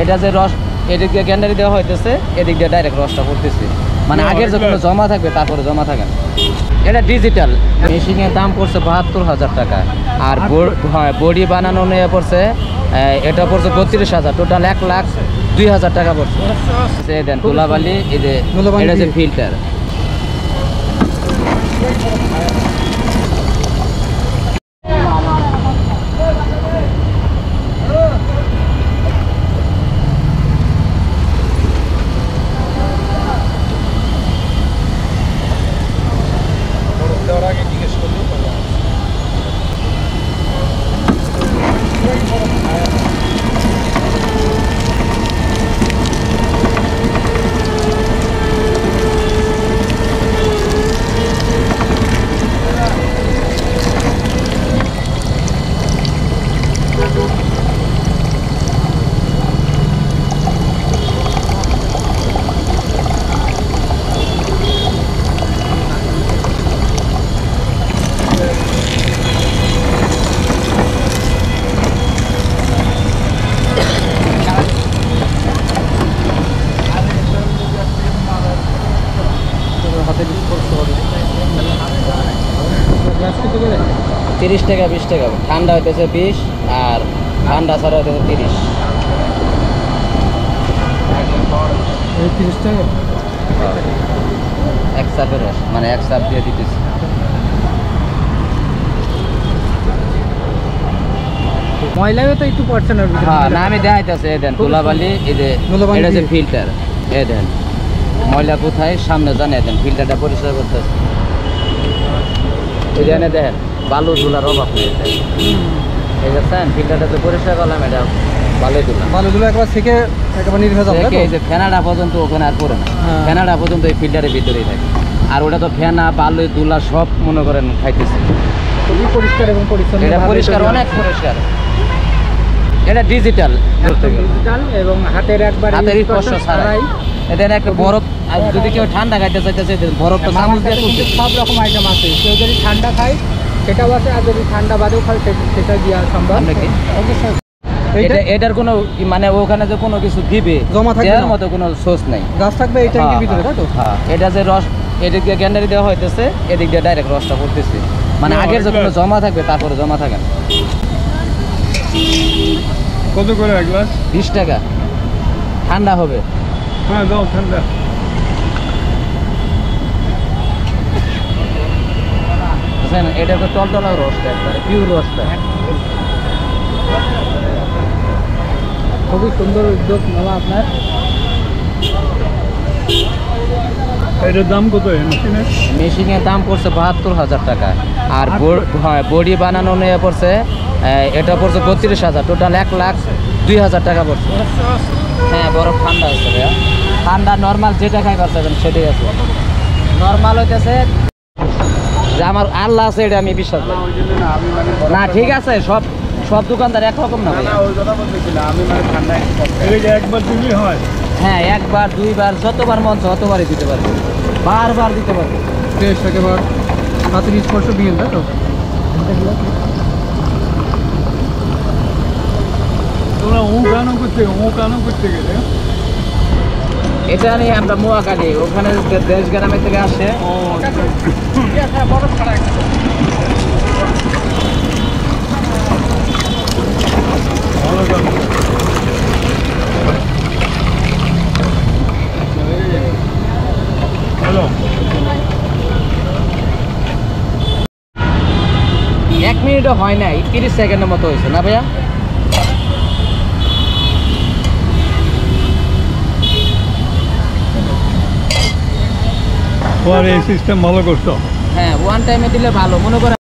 এটা যে রস এদিক দিয়ে গ্যান্ডারি দেওয়া হইতেছে, এদিক দিয়ে ডাইরেক্ট রসটা পড়তেছে, মানে আগের যখন জমা থাকবে তারপরে জমা থাকে না। এটা ডিজিটাল মেশিনের দাম পড়ছে ৭২,০০০ টাকা। আর বডি বানানো নিয়ে পড়ছে, এটা পড়ছে ৩২,০০০, টোটাল ১,০২,০০০ টাকা পড়ছে। দেন ধুলাবালি, এটা যে ফিল্টার। $30 টাকা, $20 টাকা। ঠান্ডা হইতেছে 20, আর ঠান্ডা ছাড়া হইতেছে 30। 30 টাকা এক চাপের রস, মানে এক চাপ দিয়ে দিতেছি। ময়লাও তো একটু পড়ছে না। হ্যাঁ, না আমি দেখাইতেছি। দেন ধুলাবালি, এটা যে ফিল্টার। দেন ময়লা কোথায় সামনে জানিয়ে দেন, ফিল্টারটা পরিষ্কার করতেছে। এখানে দেখেন বালু ধুলার অভাব নেই। এই দেখছেন ফিল্টারটা তো পরিষ্কার করলাম, এটা বালুগুলো একবার থেকে একেবারে নির্ভেজাল হবে। এই যে ফেনাটা পর্যন্ত ওখানে আর পড়ে না, ফেনাটা পর্যন্ত এই ফিল্টারের ভিতরেই থাকে। আর ওটা তো ফেনা বালু ধুলা সব মনে করেন খাইতেছে। খুবই পরিষ্কার এবং পরিচ্ছন্ন। এটা পরিষ্কার, অনেক পরিষ্কার। এটা ডিজিটাল এবং হাতের স্পর্শ ছাড়াই। এদের একটা বরফ, আর যদি কেউ ঠান্ডা খাইতে চাইতেছে বরফটা চামচ দিয়ে তুলতে। সব রকম আইটেম আছে, কেউ যদি ঠান্ডা খায় সেটাও আছে, আর যদি ঠান্ডা বাদেও খায় সেটা দেওয়া সম্ভব। এটার কোনো মানে ওখানে যে কোনো কিছু দিবে জমা থাকবে এর মতো কোনো সোর্স নাই, গাছ থাকবে এই ট্যাঙ্কের ভিতরে, তাই তো? হ্যাঁ, এটা যে রস এদিক দিয়ে গ্যান্ডারি দেওয়া হইতেছে, এদিক দিয়ে ডাইরেক্ট রসটা পড়তেছে, মানে আগের যখন জমা থাকবে তারপরে জমা থাকে না। কত করে এক গ্লাস? 20 টাকা। ঠান্ডা হবে। হ্যাঁ দাও ঠান্ডা। এটা তো টলটলা রসটা, একবারে পিওর রসটা। খুবই সুন্দর উদ্যোগ নেওয়া আপনার। এটার দাম কত? মেশিনের দাম পড়ছে ৭২,০০০ টাকা। আর বডি বানানো নিয়ে পড়ছে, এটা পড়ছে ৩২,০০০, টোটাল ১,০২,০০০ টাকা পড়ছে। হ্যাঁ, বরফ ঠান্ডা হচ্ছে ভাইয়া। ঠান্ডা নর্মাল যেটা খাই পারছেন সেটাই আছে। নর্মাল হইতেছে যে আমার আল্লাহ আছে, এটা আমি বিশ্বাস করি না। ঠিক আছে, সব দোকানদার একরকম না। একবার দিলেই হয়। হ্যাঁ, একবার দুইবার যতবার মন ততবারই দিতে পারবে, বারবার দিতে পারবে। টেস্ট একেবারে হাতের স্পর্শ বিয়ে, তাই তো? তোমরা কানো করতে গেলে এটা নিয়ে আমরা মোয়াকালি, ওখানে দেশ গ্রামের থেকে আসে। হ্যালো, 1 মিনিটও হয় নাই, 30 সেকেন্ডের মতো হয়েছে না ভাইয়া? এই সিস্টেম ভালো করছো। হ্যাঁ, ওয়ান টাইমে দিলে ভালো, মনে করেন